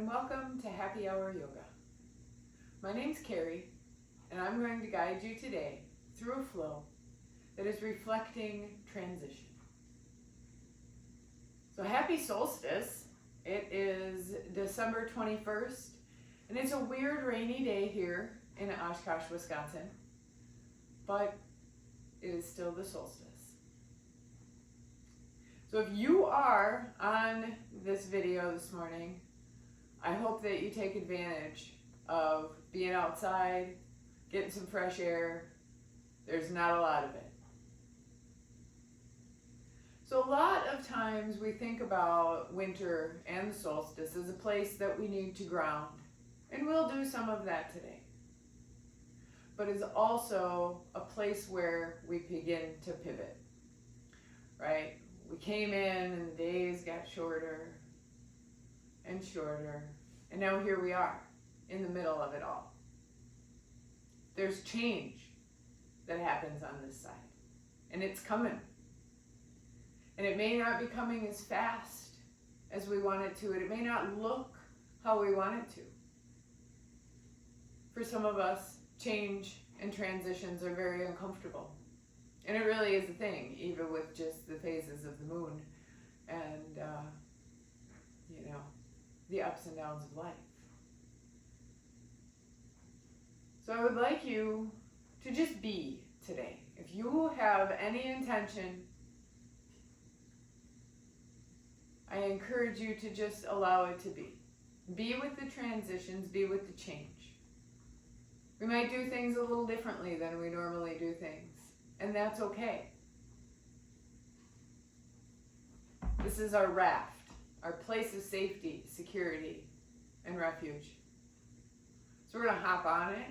and welcome to Happy Hour Yoga. My name's Carrie, and I'm going to guide you today through a flow that is reflecting transition. So happy solstice. It is December 21st, and it's a weird rainy day here in Oshkosh, Wisconsin, but it is still the solstice. So if you are on this video this morning, I hope that you take advantage of being outside, getting some fresh air. There's not a lot of it. So a lot of times we think about winter and the solstice as a place that we need to ground, and we'll do some of that today. But it's also a place where we begin to pivot, right? We came in and the days got shorter and shorter, and now here we are in the middle of it all. There's change that happens on this side, and it's coming. And it may not be coming as fast as we want it to. It may not look how we want it to. For some of us, change and transitions are very uncomfortable. And it really is a thing, even with just the phases of the moon and, the ups and downs of life. So I would like you to just be today. If you have any intention, I encourage you to just allow it to be. Be with the transitions, be with the change. We might do things a little differently than we normally do things, and that's okay. This is our raft, our place of safety, security, and refuge. So we're going to hop on it,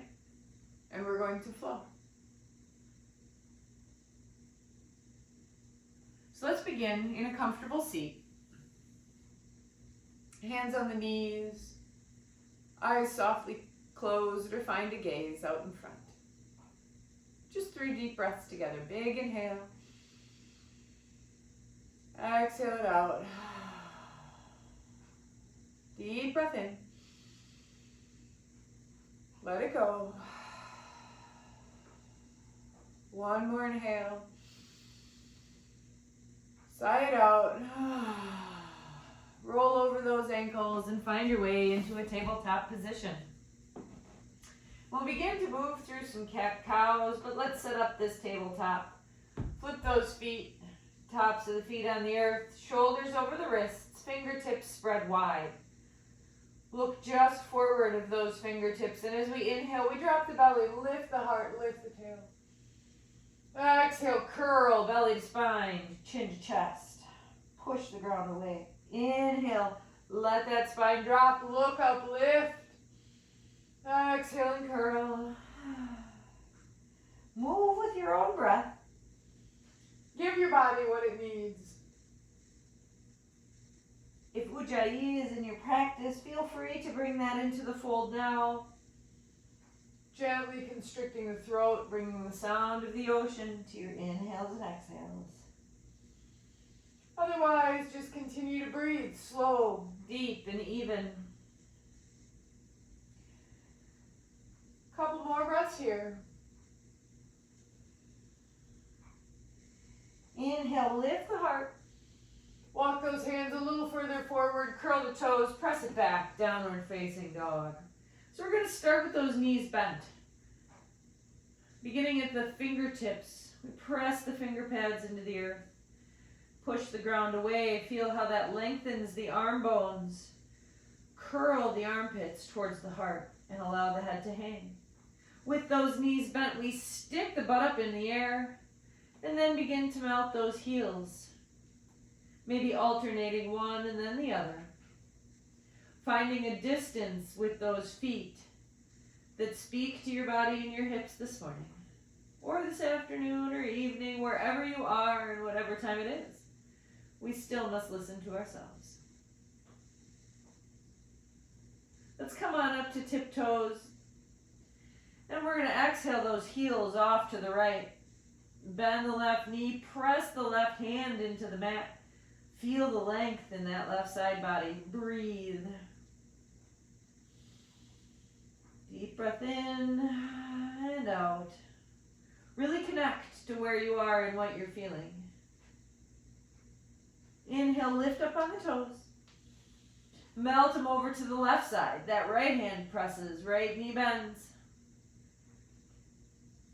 and we're going to flow. So let's begin in a comfortable seat. Hands on the knees, eyes softly closed or find a gaze out in front. Just 3 deep breaths together. Big inhale. Exhale it out. Deep breath in. Let it go. One more inhale. Sigh it out. Roll over those ankles and find your way into a tabletop position. We'll begin to move through some cat-cows, but let's set up this tabletop. Flip those feet, tops of the feet on the earth, shoulders over the wrists, fingertips spread wide. Look just forward of those fingertips, and as we inhale, we drop the belly, lift the heart, lift the tail. Exhale, curl, belly to spine, chin to chest. Push the ground away. Inhale, let that spine drop, look up, lift. Exhale and curl. Move with your own breath. Give your body what it needs. If Ujjayi is in your practice, feel free to bring that into the fold now. Gently constricting the throat, bringing the sound of the ocean to your inhales and exhales. Otherwise, just continue to breathe slow, deep, and even. Couple more breaths here. Inhale, lift the heart. Walk those hands a little further forward, curl the toes, press it back, downward facing dog. So we're going to start with those knees bent. Beginning at the fingertips, we press the finger pads into the earth. Push the ground away, feel how that lengthens the arm bones. Curl the armpits towards the heart and allow the head to hang. With those knees bent, we stick the butt up in the air and then begin to melt those heels. Maybe alternating one and then the other. Finding a distance with those feet that speak to your body and your hips this morning, or this afternoon or evening, wherever you are and whatever time it is. We still must listen to ourselves. Let's come on up to tiptoes. And we're going to exhale those heels off to the right. Bend the left knee, press the left hand into the mat. Feel the length in that left side body. Breathe. Deep breath in and out. Really connect to where you are and what you're feeling. Inhale, lift up on the toes. Melt them over to the left side. That right hand presses, right knee bends.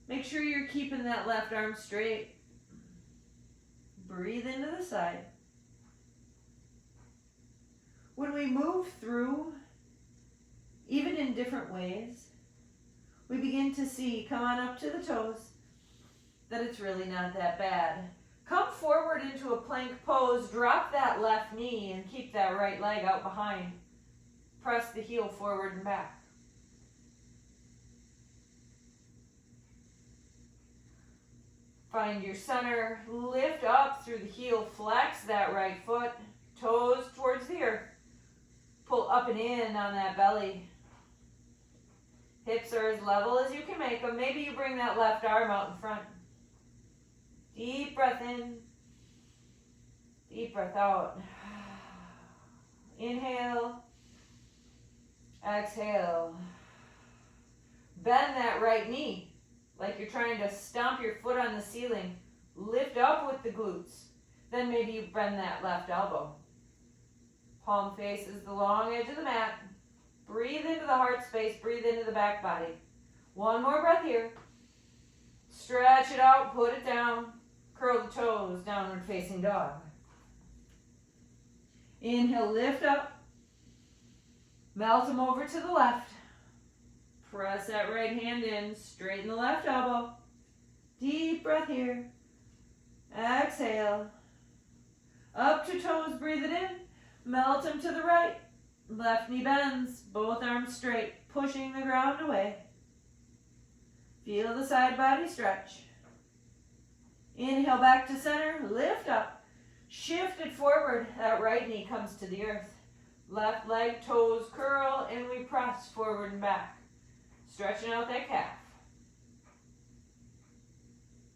Make sure you're keeping that left arm straight. Breathe into the side. When we move through, even in different ways, we begin to see, come on up to the toes, that it's really not that bad. Come forward into a plank pose, drop that left knee and keep that right leg out behind. Press the heel forward and back. Find your center, lift up through the heel, flex that right foot, toes towards the earth. Pull up and in on that belly. Hips are as level as you can make them. Maybe you bring that left arm out in front. Deep breath in. Deep breath out. Inhale. Exhale. Bend that right knee like you're trying to stomp your foot on the ceiling. Lift up with the glutes. Then maybe you bend that left elbow. Palm faces the long edge of the mat. Breathe into the heart space. Breathe into the back body. One more breath here. Stretch it out. Put it down. Curl the toes. Downward facing dog. Inhale, lift up. Melt them over to the left. Press that right hand in. Straighten the left elbow. Deep breath here. Exhale. Up to toes. Breathe it in. Melt them to the right. Left knee bends. Both arms straight. Pushing the ground away. Feel the side body stretch. Inhale back to center. Lift up. Shift it forward. That right knee comes to the earth. Left leg, toes curl, and we press forward and back. Stretching out that calf.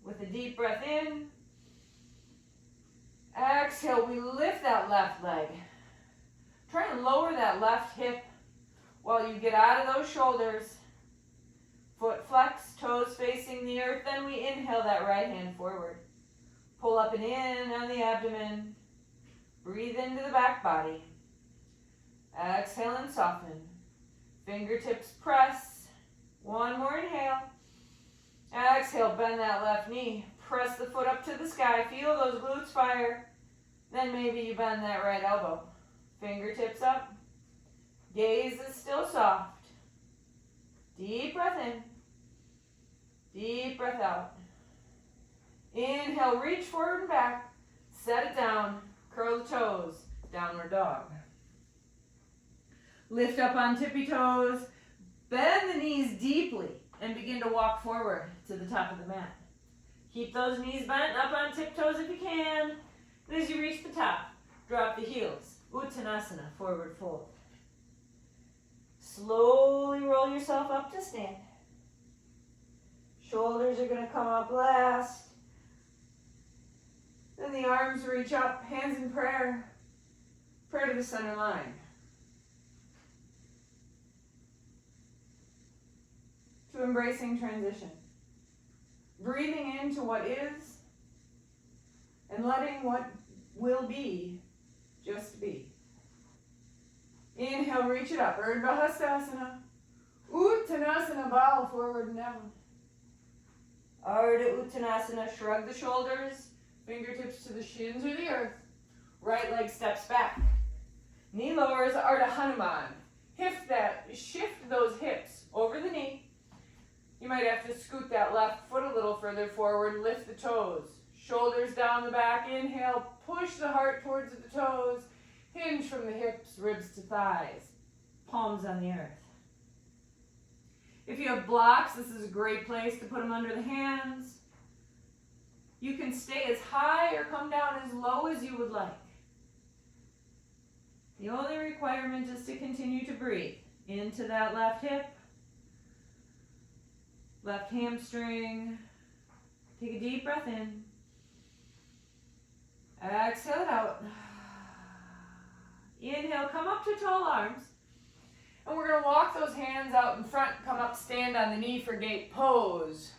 With a deep breath in. Exhale, we lift that left leg. Try and lower that left hip while you get out of those shoulders. Foot flex, toes facing the earth. Then we inhale that right hand forward. Pull up and in on the abdomen. Breathe into the back body. Exhale and soften. Fingertips press. One more inhale. Exhale, bend that left knee. Press the foot up to the sky. Feel those glutes fire. Then maybe you bend that right elbow. Fingertips up. Gaze is still soft. Deep breath in. Deep breath out. Inhale, reach forward and back. Set it down. Curl the toes. Downward dog. Lift up on tippy toes. Bend the knees deeply and begin to walk forward to the top of the mat. Keep those knees bent up on tiptoes if you can. And as you reach the top, drop the heels. Uttanasana, forward fold. Slowly roll yourself up to stand. Shoulders are going to come up last. Then the arms reach up, hands in prayer. Prayer to the center line. To embracing transition. Breathing into what is and letting what will be just be. Inhale, reach it up. Urdhva Hastasana. Uttanasana, bow forward and down. Ardha Uttanasana, shrug the shoulders. Fingertips to the shins or the earth. Right leg steps back. Knee lowers, Ardha Hanuman. Shift those hips over the knee. You might have to scoot that left foot a little further forward. Lift the toes. Shoulders down the back. Inhale, push the heart towards the toes. Hinge from the hips, ribs to thighs. Palms on the earth. If you have blocks, this is a great place to put them under the hands. You can stay as high or come down as low as you would like. The only requirement is to continue to breathe into that left hip, left hamstring. Take a deep breath in. Exhale it out. Inhale, come up to tall arms. And we're going to walk those hands out in front, come up, stand on the knee for gate pose.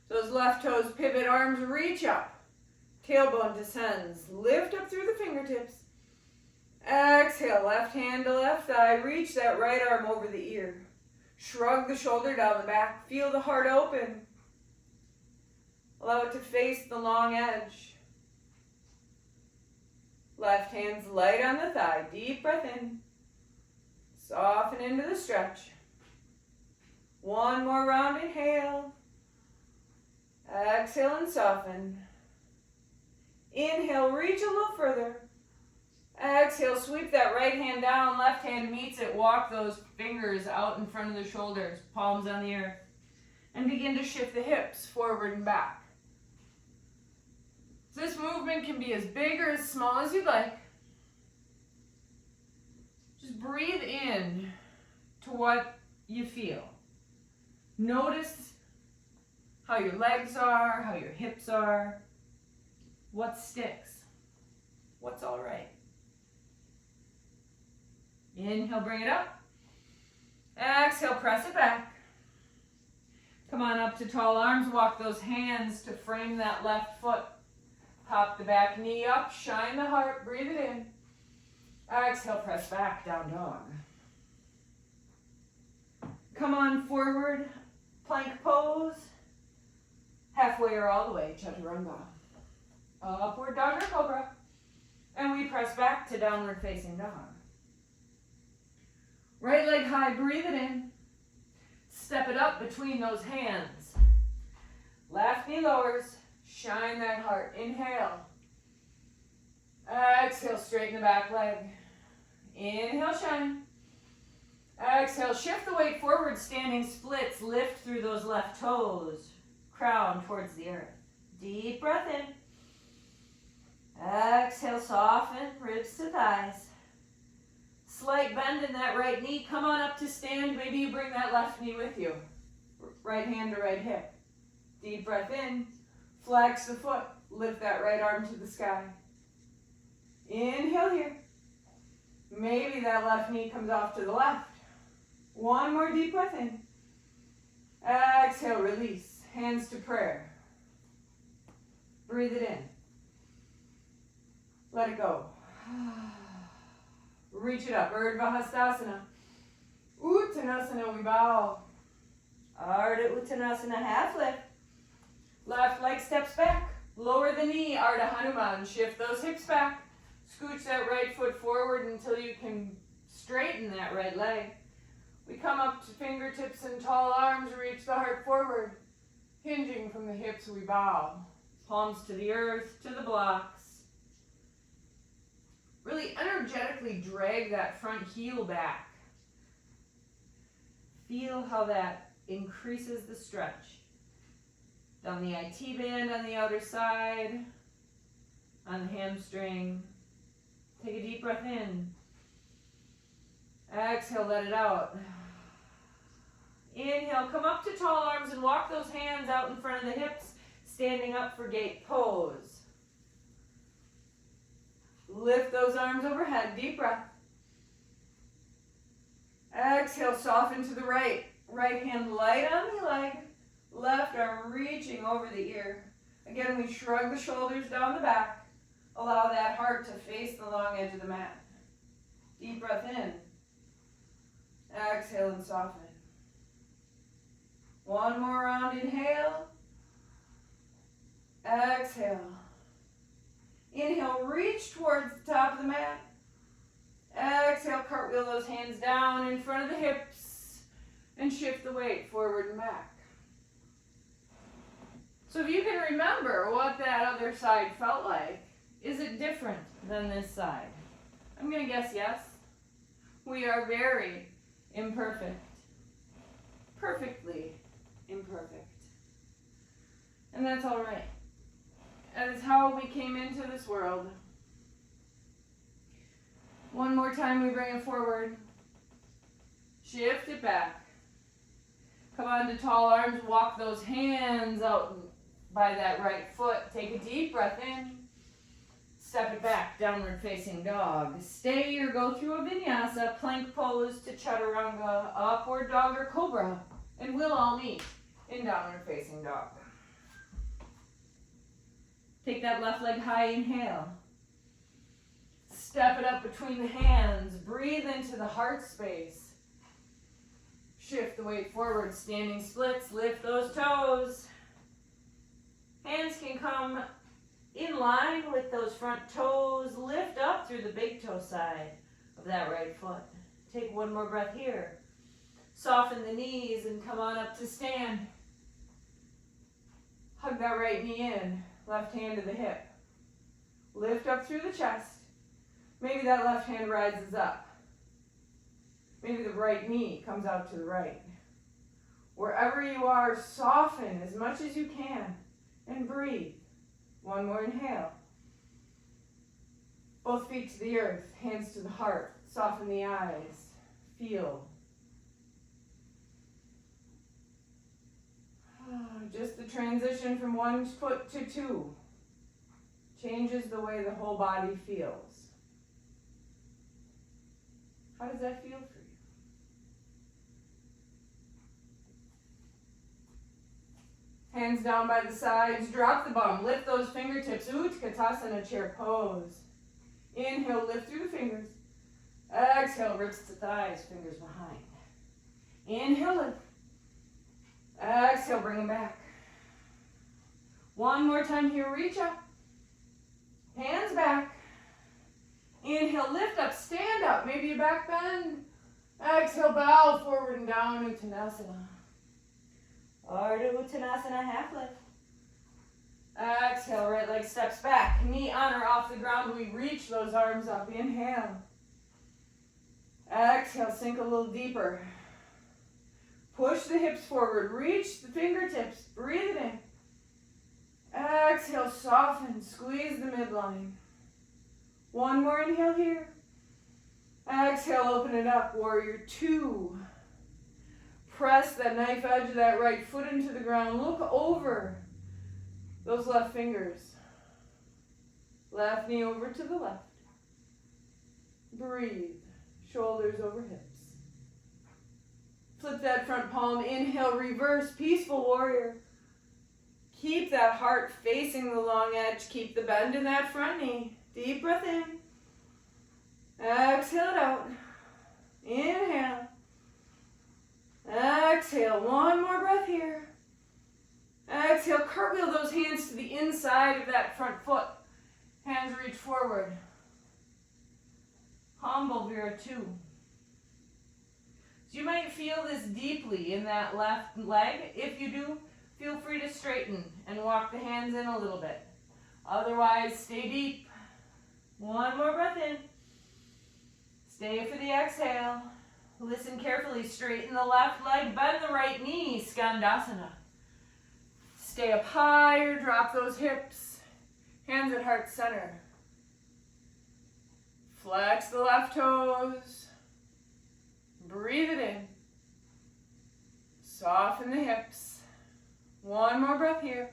Those left toes pivot, arms reach up. Tailbone descends, lift up through the fingertips. Exhale, left hand to left thigh, reach that right arm over the ear. Shrug the shoulder down the back, feel the heart open. Allow it to face the long edge. Left hand's light on the thigh, deep breath in. Soften into the stretch. One more round, inhale. Exhale and soften. Inhale, reach a little further. Exhale, sweep that right hand down, left hand meets it. Walk those fingers out in front of the shoulders, palms on the earth. And begin to shift the hips forward and back. This movement can be as big or as small as you'd like. Just breathe in to what you feel. Notice how your legs are, how your hips are, what sticks, what's all right. Inhale, bring it up. Exhale, press it back. Come on up to tall arms. Walk those hands to frame that left foot. Pop the back knee up. Shine the heart. Breathe it in. Exhale, press back, down dog. Come on forward. Plank pose. Halfway or all the way, chaturanga. Upward dog or cobra. And we press back to downward facing dog. Right leg high, breathe it in. Step it up between those hands. Left knee lowers, shine that heart. Inhale. Exhale, straighten the back leg. Inhale, shine. Exhale, shift the weight forward, standing splits. Lift through those left toes. Crown towards the earth. Deep breath in. Exhale, soften, ribs to thighs. Slight bend in that right knee. Come on up to stand. Maybe you bring that left knee with you. Right hand to right hip. Deep breath in. Flex the foot. Lift that right arm to the sky. Inhale here. Maybe that left knee comes off to the left. One more deep breath in. Exhale, release. Hands to prayer. Breathe it in. Let it go. Reach it up. Urdhva Hastasana. Uttanasana, we bow. Ardha Uttanasana, half lift. Left leg steps back. Lower the knee, Ardha Hanuman. Shift those hips back. Scooch that right foot forward until you can straighten that right leg. We come up to fingertips and tall arms. Reach the heart forward. Hinging from the hips, we bow. Palms to the earth, to the blocks. Really energetically drag that front heel back. Feel how that increases the stretch. Down the IT band on the outer side, on the hamstring. Take a deep breath in. Exhale, let it out. Inhale, come up to tall arms and walk those hands out in front of the hips, standing up for gate pose. Lift those arms overhead, deep breath. Exhale, soften to the right. Right hand light on the leg. Left arm reaching over the ear. Again, we shrug the shoulders down the back. Allow that heart to face the long edge of the mat. Deep breath in. Exhale and soften. One more round, inhale. Exhale. Inhale, reach towards the top of the mat. Exhale, cartwheel those hands down in front of the hips and shift the weight forward and back. So if you can remember what that other side felt like, is it different than this side? I'm going to guess yes. We are very imperfect. Perfectly imperfect. And that's all right. That is how we came into this world. One more time, we bring it forward. Shift it back. Come on to tall arms. Walk those hands out by that right foot. Take a deep breath in. Step it back, downward facing dog. Stay or go through a vinyasa, plank pose to chaturanga, upward dog or cobra, and we'll all meet in downward facing dog. Take that left leg high, inhale. Step it up between the hands, breathe into the heart space. Shift the weight forward, standing splits, lift those toes. Hands can come in line with those front toes, lift up through the big toe side of that right foot. Take one more breath here. Soften the knees and come on up to stand. Hug that right knee in, left hand to the hip. Lift up through the chest. Maybe that left hand rises up. Maybe the right knee comes out to the right. Wherever you are, soften as much as you can and breathe. One more inhale. Both feet to the earth, hands to the heart. Soften the eyes. Feel. Just the transition from one foot to two changes the way the whole body feels. How does that feel for you? Hands down by the sides, drop the bum, lift those fingertips, Utkatasana chair pose. Inhale, lift through the fingers. Exhale, wrists to thighs, fingers behind. Inhale, lift. Exhale, bring them back. One more time here, reach up. Hands back. Inhale, lift up, stand up, maybe a back bend. Exhale, bow forward and down, Uttanasana. Ardha Uttanasana, half lift. Exhale, right leg steps back. Knee on or off the ground, we reach those arms up. Inhale. Exhale, sink a little deeper. Push the hips forward, reach the fingertips, breathe it in. Exhale, soften, squeeze the midline. One more inhale here. Exhale, open it up, warrior two. Press that knife edge of that right foot into the ground. Look over those left fingers. Left knee over to the left. Breathe. Shoulders over hips. Flip that front palm. Inhale, reverse, peaceful warrior. Keep that heart facing the long edge. Keep the bend in that front knee. Deep breath in. Exhale it out. Inhale. Exhale, one more breath here. Exhale, cartwheel those hands to the inside of that front foot. Hands reach forward. Humble Vira 2. So you might feel this deeply in that left leg. If you do, feel free to straighten and walk the hands in a little bit. Otherwise, stay deep. One more breath in. Stay for the exhale. Listen carefully, straighten the left leg, bend the right knee, Skandasana. Stay up higher, drop those hips, hands at heart center. Flex the left toes, breathe it in. Soften the hips. One more breath here.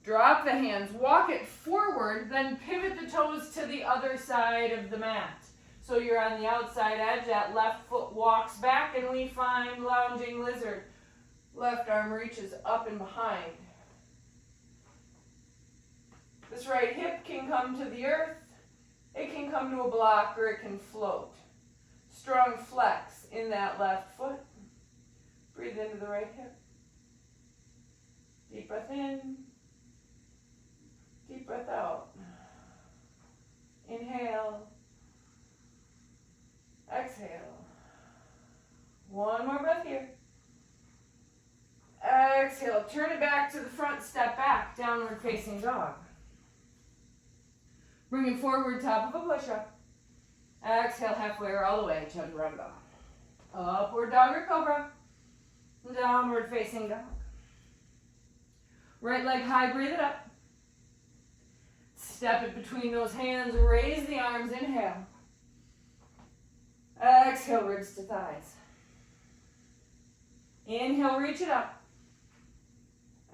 Drop the hands, walk it forward, then pivot the toes to the other side of the mat. So you're on the outside edge, that left foot walks back and we find lounging lizard. Left arm reaches up and behind. This right hip can come to the earth, it can come to a block, or it can float. Strong flex in that left foot. Breathe into the right hip. Deep breath in, deep breath out. Inhale. Exhale. One more breath here. Exhale. Turn it back to the front, step back, downward facing dog. Bring it forward, top of a push-up. Exhale, halfway or all the way, chaturanga. Upward dog or cobra. Downward facing dog. Right leg high, breathe it up. Step it between those hands, raise the arms, inhale. Exhale, ribs to thighs. Inhale, reach it up.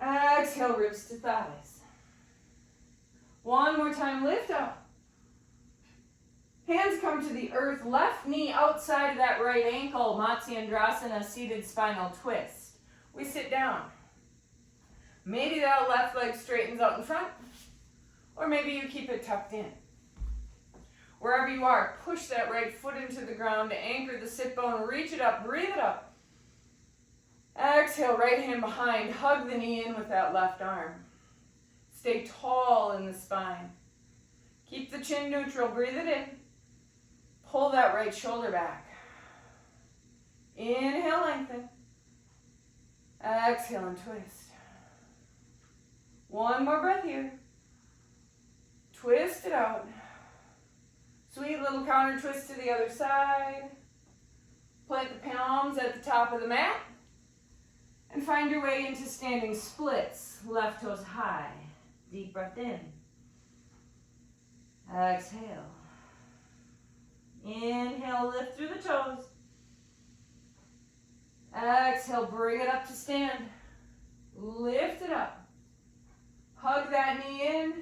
Exhale, ribs to thighs. One more time, lift up. Hands come to the earth, left knee outside of that right ankle, Matsyendrasana, seated spinal twist. We sit down. Maybe that left leg straightens out in front, or maybe you keep it tucked in. Wherever you are, push that right foot into the ground to anchor the sit bone, reach it up, breathe it up. Exhale, right hand behind, hug the knee in with that left arm. Stay tall in the spine. Keep the chin neutral, breathe it in. Pull that right shoulder back. Inhale, lengthen. Exhale and twist. One more breath here. Twist it out. Sweet little counter twist to the other side. Plant the palms at the top of the mat. And find your way into standing splits. Left toes high. Deep breath in. Exhale. Inhale, lift through the toes. Exhale, bring it up to stand. Lift it up. Hug that knee in.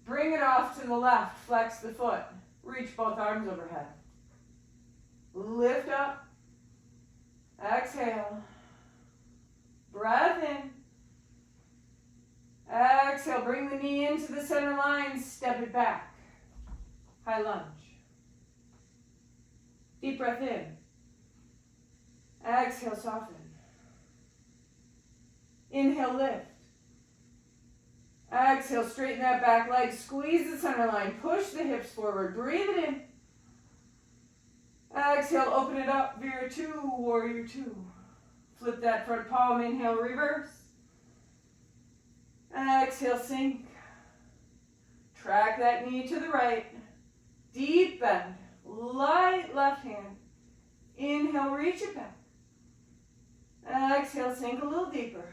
Bring it off to the left. Flex the foot. Reach both arms overhead. Lift up. Exhale. Breath in. Exhale, bring the knee into the center line. Step it back. High lunge. Deep breath in. Exhale, soften. Inhale, lift. Exhale, straighten that back leg. Squeeze the center line. Push the hips forward. Breathe it in. Exhale, open it up. Vira 2, warrior 2. Flip that front palm. Inhale, reverse. Exhale, sink. Track that knee to the right. Deep bend. Light left hand. Inhale, reach it back. Exhale, sink a little deeper.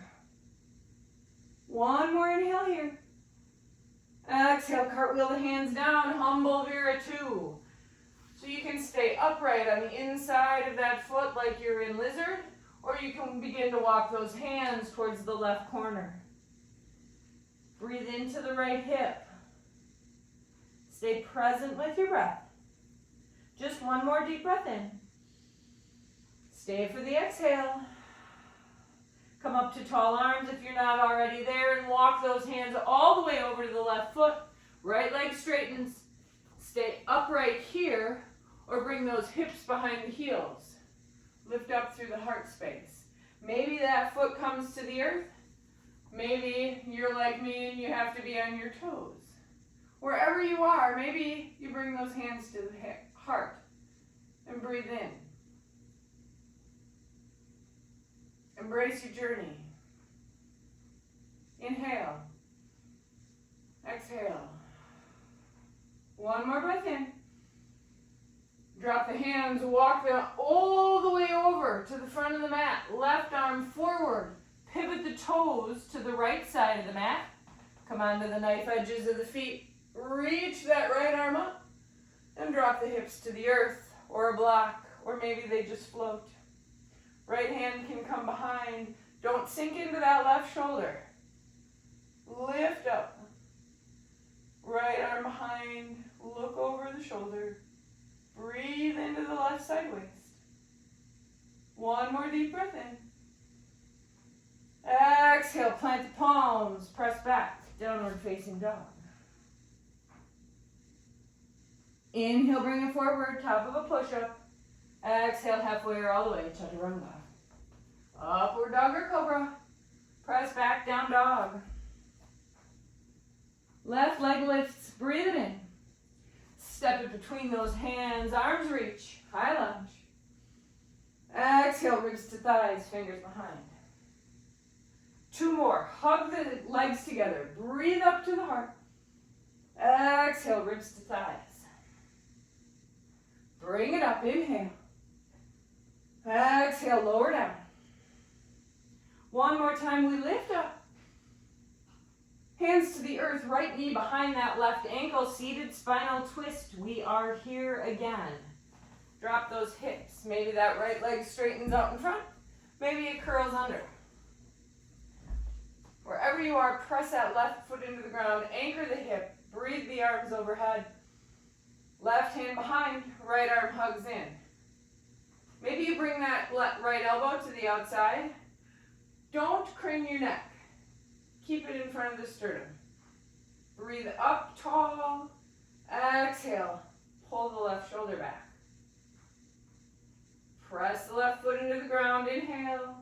One more inhale here. Exhale, cartwheel the hands down, humble Vira 2. So you can stay upright on the inside of that foot like you're in lizard, or you can begin to walk those hands towards the left corner. Breathe into the right hip. Stay present with your breath. Just one more deep breath in. Stay for the exhale. Come up to tall arms if you're not already there and walk those hands all the way over to the left foot. Right leg straightens. Stay upright here or bring those hips behind the heels. Lift up through the heart space. Maybe that foot comes to the earth. Maybe you're like me and you have to be on your toes. Wherever you are, maybe you bring those hands to the heart and breathe in. Embrace your journey. Inhale. Exhale. One more breath in. Drop the hands, walk them all the way over to the front of the mat. Left arm forward. Pivot the toes to the right side of the mat. Come onto the knife edges of the feet. Reach that right arm up and drop the hips to the earth or a block, or maybe they just float. Right hand can come behind. Don't sink into that left shoulder. Lift up. Right arm behind. Look over the shoulder. Breathe into the left side waist. One more deep breath in. Exhale, plant the palms. Press back. Downward facing dog. Inhale, bring it forward. Top of a push-up. Exhale, halfway or all the way. Chaturanga. Upward dog or cobra. Press back, down dog. Left leg lifts. Breathe it in. Step it between those hands. Arms reach. High lunge. Exhale, ribs to thighs. Fingers behind. Two more. Hug the legs together. Breathe up to the heart. Exhale, ribs to thighs. Bring it up. Inhale. Exhale, lower down. One more time, we lift up. Hands to the earth, right knee behind that left ankle, seated spinal twist. We are here again. Drop those hips. Maybe that right leg straightens out in front. Maybe it curls under. Wherever you are, press that left foot into the ground, anchor the hip, breathe the arms overhead. Left hand behind, right arm hugs in. Maybe you bring that right elbow to the outside. Don't crane your neck. Keep it in front of the sternum. Breathe up tall. Exhale. Pull the left shoulder back. Press the left foot into the ground. Inhale.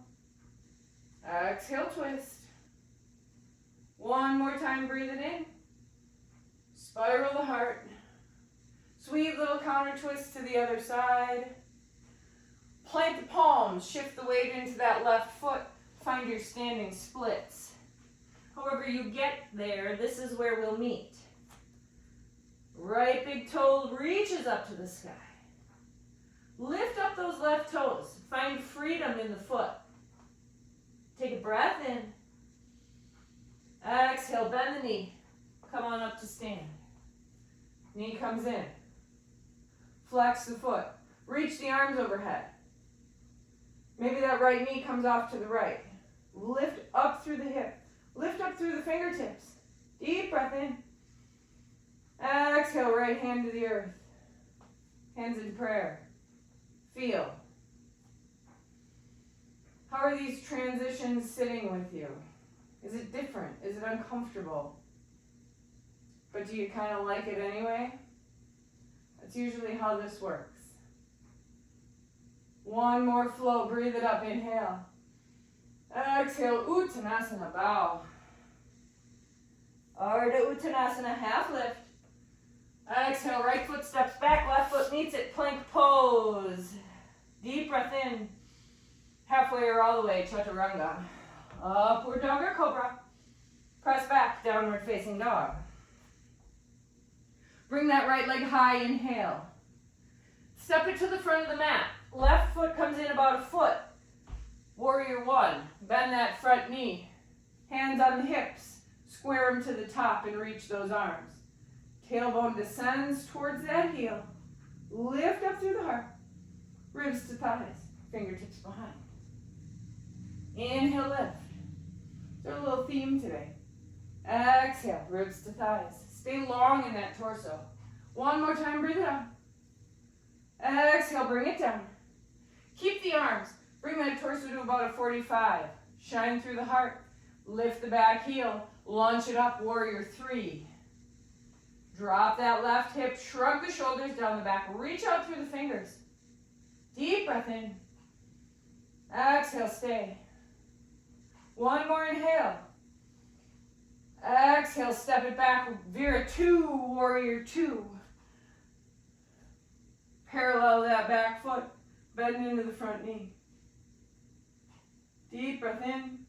Exhale, twist. One more time, breathe it in. Spiral the heart. Sweet little counter twist to the other side. Plant the palms, shift the weight into that left foot. Find your standing splits. However you get there, this is where we'll meet. Right big toe reaches up to the sky. Lift up those left toes. Find freedom in the foot. Take a breath in. Exhale, bend the knee. Come on up to stand. Knee comes in. Flex the foot. Reach the arms overhead. Maybe that right knee comes off to the right. Lift up through the hip. Lift up through the fingertips. Deep breath in. Exhale, right hand to the earth. Hands in prayer. Feel. How are these transitions sitting with you? Is it different? Is it uncomfortable? But do you kind of like it anyway? That's usually how this works. One more flow. Breathe it up. Inhale. Exhale. Uttanasana. Bow. Ardha Uttanasana. Half lift. Exhale. Right foot steps back. Left foot meets it. Plank pose. Deep breath in. Halfway or all the way. Chaturanga. Upward dog or cobra. Press back. Downward facing dog. Bring that right leg high. Inhale. Step it to the front of the mat. Left foot comes in about a foot. Warrior one. Bend that front knee. Hands on the hips. Square them to the top and reach those arms. Tailbone descends towards that heel. Lift up through the heart. Ribs to thighs. Fingertips behind. Inhale, lift. There's a little theme today. Exhale, ribs to thighs. Stay long in that torso. One more time, breathe it out. Exhale, bring it down. Keep the arms. Bring that torso to about a 45. Shine through the heart. Lift the back heel. Launch it up, warrior three. Drop that left hip. Shrug the shoulders down the back. Reach out through the fingers. Deep breath in. Exhale, stay. One more inhale. Exhale, step it back. Vira two, warrior two. Parallel that back foot. Bend into the front knee. Deep breath in.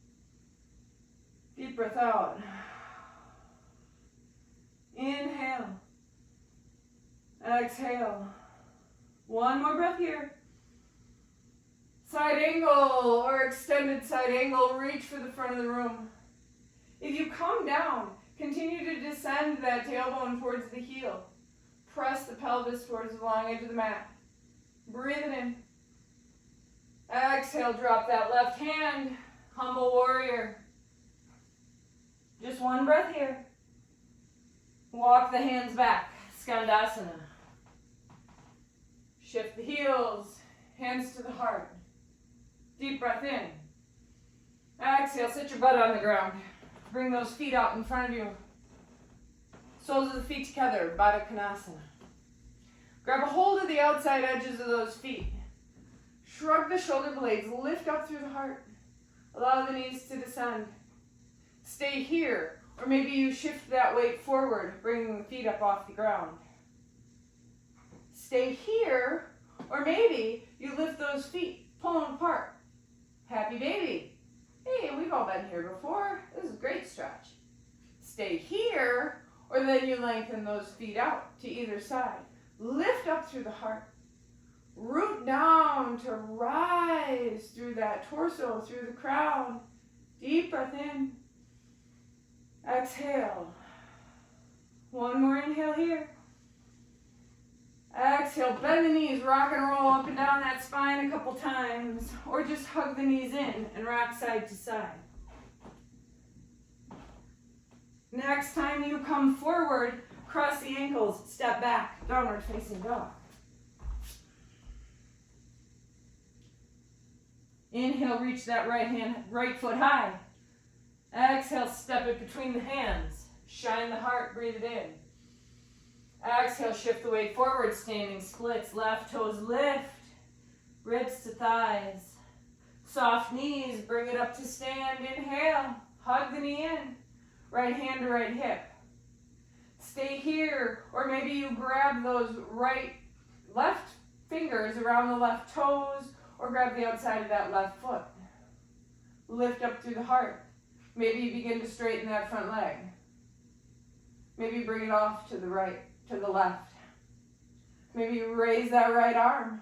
Deep breath out. Inhale. Exhale. One more breath here. Side angle or extended side angle. Reach for the front of the room. If you come down, continue to descend that tailbone towards the heel. Press the pelvis towards the long edge of the mat. Breathe it in. Exhale, drop that left hand. Humble warrior. Just one breath here. Walk the hands back. Skandasana. Shift the heels. Hands to the heart. Deep breath in. Exhale, sit your butt on the ground. Bring those feet out in front of you. Soles of the feet together, Baddha Konasana. Grab a hold of the outside edges of those feet. Shrug the shoulder blades, lift up through the heart. Allow the knees to descend. Stay here, or maybe you shift that weight forward, bringing the feet up off the ground. Stay here, or maybe you lift those feet, pull them apart. Happy baby. Hey, we've all been here before. This is a great stretch. Stay here, or then you lengthen those feet out to either side. Lift up through the heart. Root down to rise through that torso, through the crown. Deep breath in. Exhale. One more inhale here. Exhale, bend the knees, rock and roll up and down that spine a couple times, or just hug the knees in and rock side to side. Next time you come forward, cross the ankles, step back, downward facing dog. Inhale, reach that right foot high. Exhale, step it between the hands. Shine the heart, breathe it in. Exhale, shift the weight forward, standing splits. Left toes lift, ribs to thighs. Soft knees, bring it up to stand. Inhale, hug the knee in. Right hand to right hip. Stay here, or maybe you grab those left fingers around the left toes, or grab the outside of that left foot. Lift up through the heart. Maybe you begin to straighten that front leg. Maybe bring it off to the right, to the left. Maybe you raise that right arm.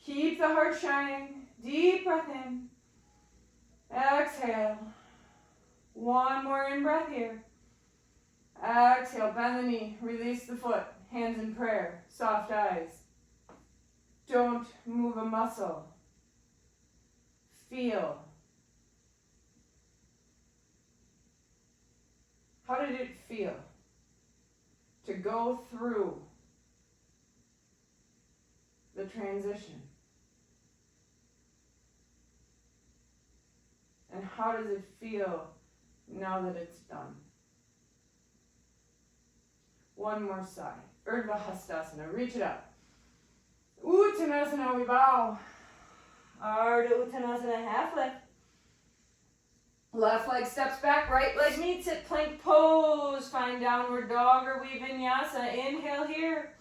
Keep the heart shining. Deep breath in. Exhale. One more in breath here. Exhale, bend the knee, release the foot, hands in prayer, soft eyes. Don't move a muscle. Feel. How did it feel to go through the transition? And how does it feel now that it's done? One more side. Urdhva Hastasana. Reach it up. Uttanasana, we bow. Ardha Uttanasana, half lift. Left leg steps back, right leg meets it. Plank pose. Find downward dog or we vinyasa. Inhale here.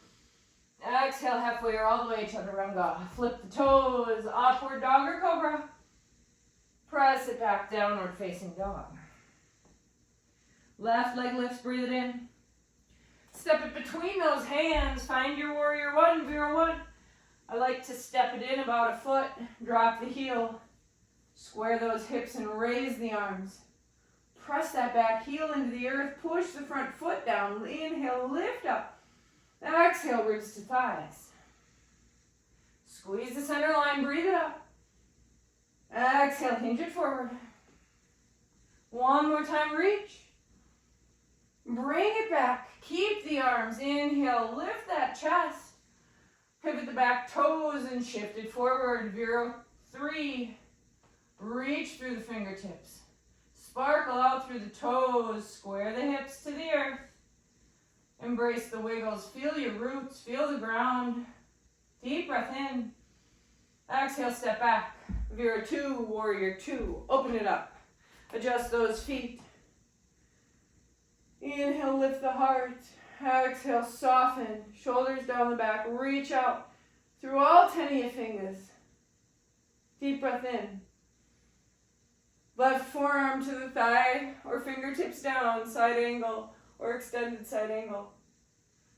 Exhale halfway or all the way, chaturanga. Flip the toes. Upward dog or cobra. Press it back, downward facing dog. Left leg lifts, breathe it in. Step it between those hands. Find your warrior one, Vira one. I like to step it in about a foot. Drop the heel. Square those hips and raise the arms. Press that back heel into the earth. Push the front foot down. Inhale, lift up. Exhale, ribs to thighs. Squeeze the center line, breathe it up. Exhale, hinge it forward. One more time, reach. Bring it back. Keep the arms. Inhale, lift that chest. Pivot the back toes and shift it forward. Vira 3. Reach through the fingertips. Sparkle out through the toes. Square the hips to the earth. Embrace the wiggles. Feel your roots. Feel the ground. Deep breath in. Exhale, step back. Vira 2, warrior 2. Open it up. Adjust those feet. Inhale, lift the heart. Exhale, soften. Shoulders down the back. Reach out through all 10 of your fingers. Deep breath in. Left forearm to the thigh or fingertips down, side angle or extended side angle.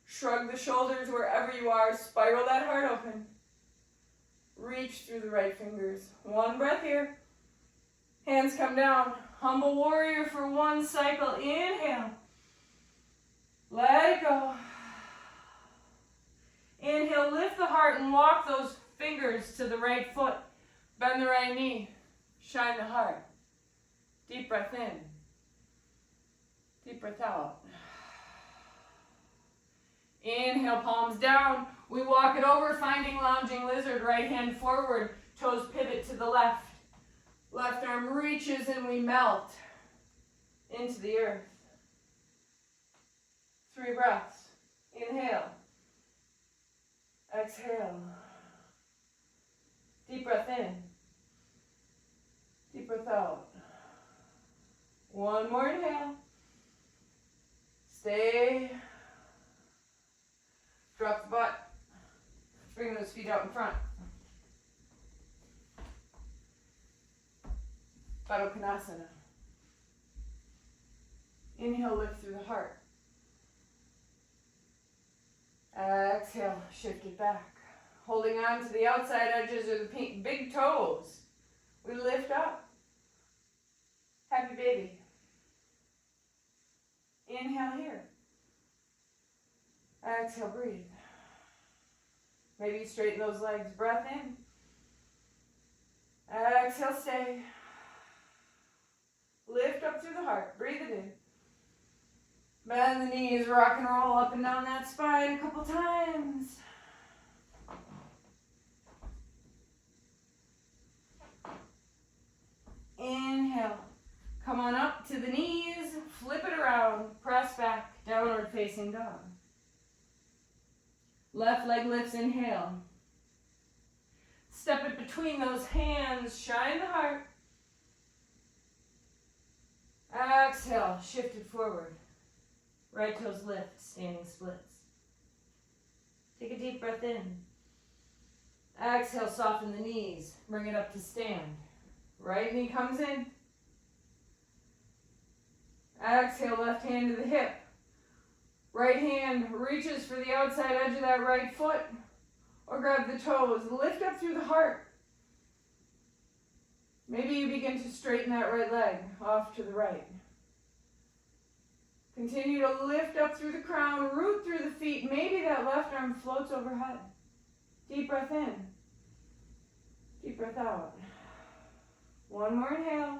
Shrug the shoulders wherever you are. Spiral that heart open. Reach through the right fingers. One breath here. Hands come down. Humble warrior for one cycle. Inhale. Let it go. Inhale, lift the heart and walk those fingers to the right foot. Bend the right knee. Shine the heart. Deep breath in. Deep breath out. Inhale, palms down. We walk it over, finding lounging lizard. Right hand forward. Toes pivot to the left. Left arm reaches and we melt into the earth. 3 breaths. Inhale. Exhale. Deep breath in. Deep breath out. One more inhale. Stay. Drop the butt. Bring those feet out in front. Baddha Konasana. Inhale, lift through the heart. Exhale, shift it back. Holding on to the outside edges of the big toes. We lift up. Happy baby. Inhale here. Exhale, breathe. Maybe you straighten those legs. Breath in. Exhale, stay. Lift up through the heart. Breathe it in. Bend the knees, rock and roll up and down that spine a couple times. Inhale. Come on up to the knees, flip it around, press back, downward facing dog. Left leg lifts, inhale. Step it between those hands, shine the heart. Exhale, shift it forward. Right toes lift, standing splits. Take a deep breath in. Exhale, soften the knees, bring it up to stand. Right knee comes in. Exhale, left hand to the hip. Right hand reaches for the outside edge of that right foot, or grab the toes. Lift up through the heart. Maybe you begin to straighten that right leg off to the right. Continue to lift up through the crown, root through the feet. Maybe that left arm floats overhead. Deep breath in. Deep breath out. One more inhale.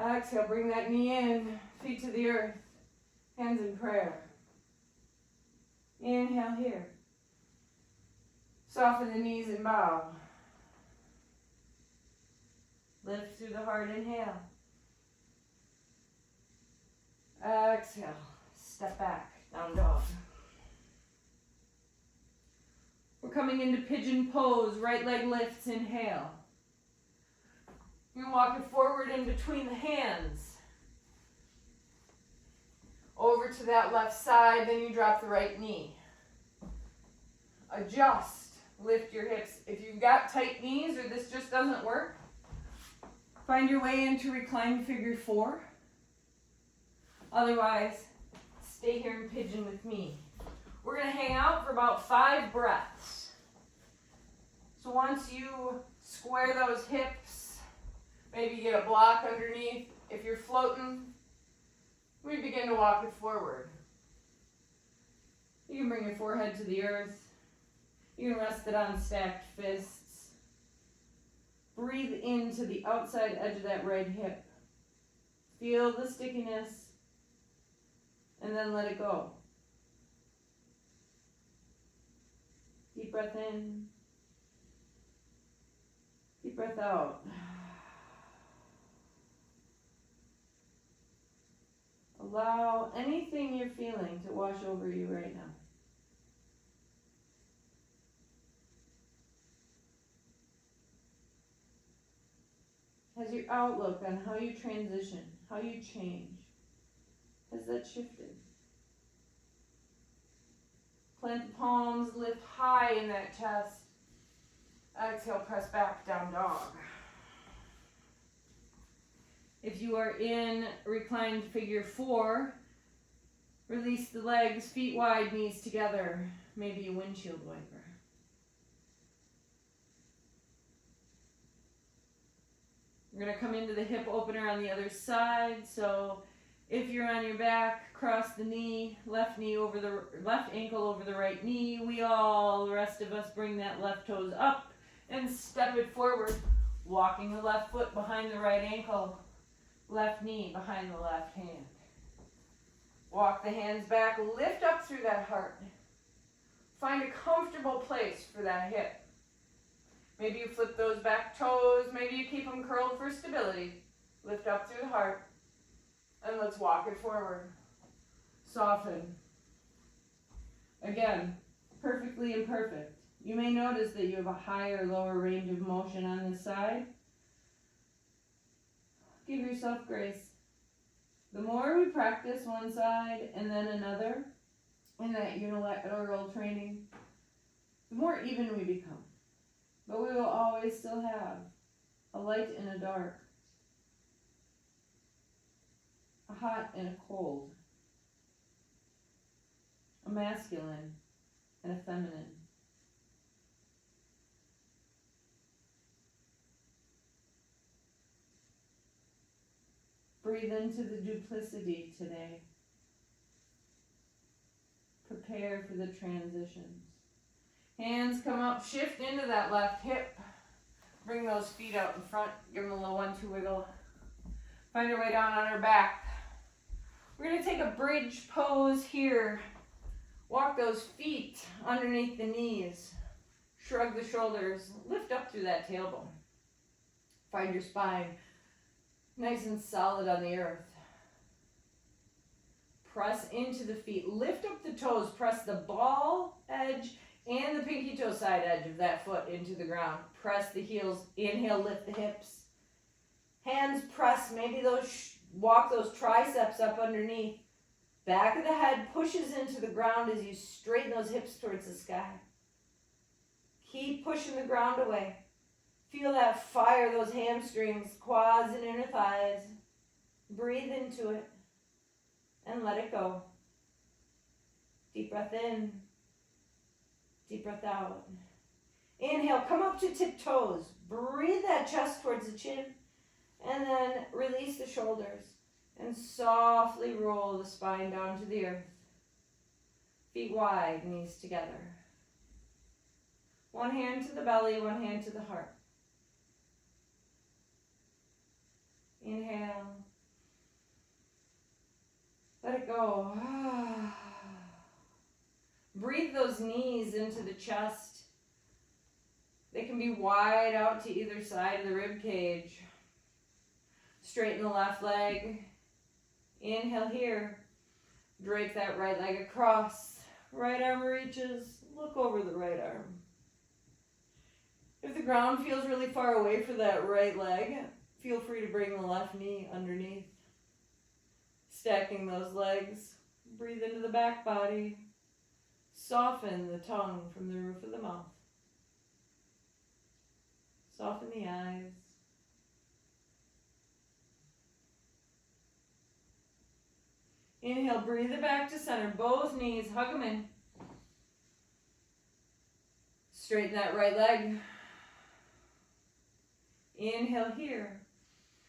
Exhale, bring that knee in, feet to the earth, hands in prayer. Inhale here. Soften the knees and bow. Lift through the heart, inhale. Exhale, step back, down dog. We're coming into pigeon pose, right leg lifts, inhale. You're walking forward in between the hands. Over to that left side, then you drop the right knee. Adjust, lift your hips. If you've got tight knees or this just doesn't work, find your way into reclined figure 4. Otherwise, stay here in pigeon with me. We're going to hang out for about 5 breaths. So once you square those hips, maybe get a block underneath. If you're floating, we begin to walk it forward. You can bring your forehead to the earth. You can rest it on stacked fists. Breathe into the outside edge of that right hip. Feel the stickiness, and then let it go. Deep breath in. Deep breath out. Allow anything you're feeling to wash over you right now. Has your outlook on how you transition, how you change, has that shifted? Plant the palms, lift high in that chest. Exhale, press back, down dog. If you are in reclined figure 4, release the legs, feet wide, knees together, maybe a windshield wiper. We're going to come into the hip opener on the other side. So if you're on your back, cross the knee, left ankle over the right knee. The rest of us, bring that left toes up and step it forward, walking the left foot behind the right ankle, left knee behind the left hand. Walk the hands back, lift up through that heart. Find a comfortable place for that hip. Maybe you flip those back toes, maybe you keep them curled for stability. Lift up through the heart, and let's walk it forward. Soften. Again, perfectly imperfect. You may notice that you have a higher or lower range of motion on this side. Give yourself grace. The more we practice one side and then another in that unilateral training, the more even we become. But we will always still have a light and a dark, a hot and a cold, a masculine and a feminine. Breathe into the duplicity today. Prepare for the transitions. Hands come up, shift into that left hip. Bring those feet out in front. Give them a little 1-2 wiggle. Find your way down on our back. We're going to take a bridge pose here. Walk those feet underneath the knees. Shrug the shoulders. Lift up through that tailbone. Find your spine nice and solid on the earth. Press into the feet. Lift up the toes. Press the ball edge and the pinky toe side edge of that foot into the ground. Press the heels. Inhale, lift the hips. Hands press. Maybe walk those triceps up underneath. Back of the head pushes into the ground as you straighten those hips towards the sky. Keep pushing the ground away. Feel that fire, those hamstrings, quads, and inner thighs. Breathe into it and let it go. Deep breath in. Deep breath out. Inhale, come up to tiptoes. Breathe that chest towards the chin. And then release the shoulders. And softly roll the spine down to the earth. Feet wide, knees together. One hand to the belly, one hand to the heart. Inhale. Let it go. Breathe those knees into the chest. They can be wide out to either side of the rib cage. Straighten the left leg. Inhale here. Drape that right leg across. Right arm reaches. Look over the right arm. If the ground feels really far away for that right leg, feel free to bring the left knee underneath. Stacking those legs. Breathe into the back body. Soften the tongue from the roof of the mouth. Soften the eyes. Inhale, breathe it back to center. Both knees, hug them in. Straighten that right leg. Inhale here.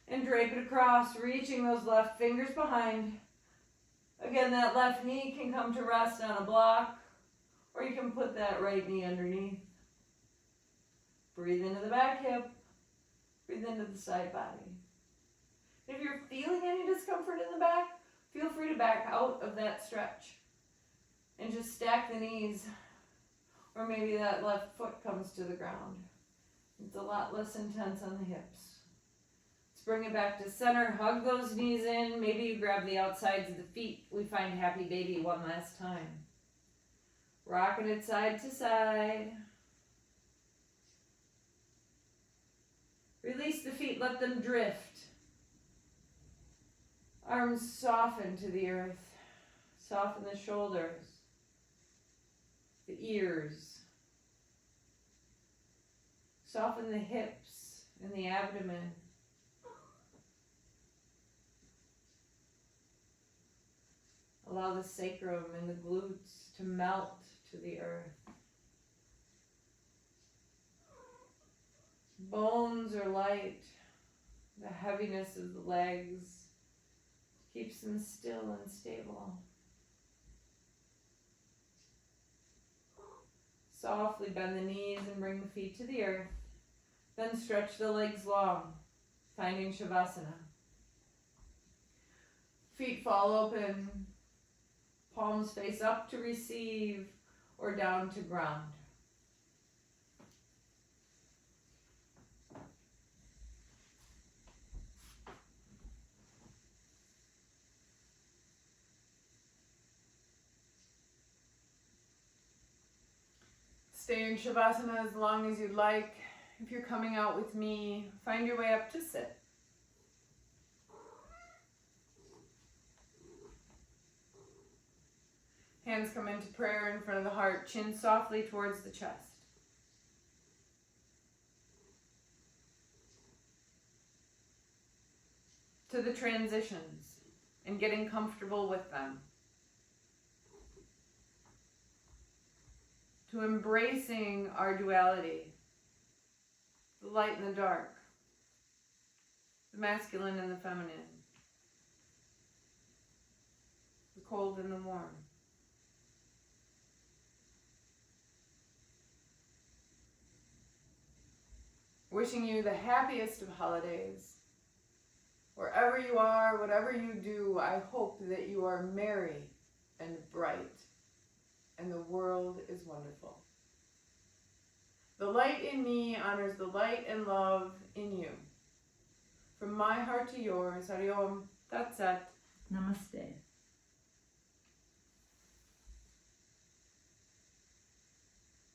And drape it across, reaching those left fingers behind. Again, that left knee can come to rest on a block, or you can put that right knee underneath. Breathe into the back hip. Breathe into the side body. If you're feeling any discomfort in the back, feel free to back out of that stretch and just stack the knees, or maybe that left foot comes to the ground. It's a lot less intense on the hips. Let's bring it back to center. Hug those knees in. Maybe you grab the outsides of the feet. We find happy baby one last time. Rocking it side to side. Release the feet. Let them drift. Arms soften to the earth. Soften the shoulders, the ears. Soften the hips and the abdomen. Allow the sacrum and the glutes to melt to the earth. Bones are light. The heaviness of the legs keeps them still and stable. Softly bend the knees and bring the feet to the earth. Then stretch the legs long, finding Shavasana. Feet fall open, palms face up to receive or down to ground. Stay in Shavasana as long as you'd like. If you're coming out with me, find your way up to sit. Hands come into prayer in front of the heart, chin softly towards the chest. To the transitions and getting comfortable with them. To embracing our duality, the light and the dark, the masculine and the feminine, the cold and the warm. Wishing you the happiest of holidays, Wherever you are, whatever you do, I hope that you are merry and bright, and the world is wonderful. The light in me honors the light and love in you. From my heart to yours, Hari Om, Tat Sat. Namaste.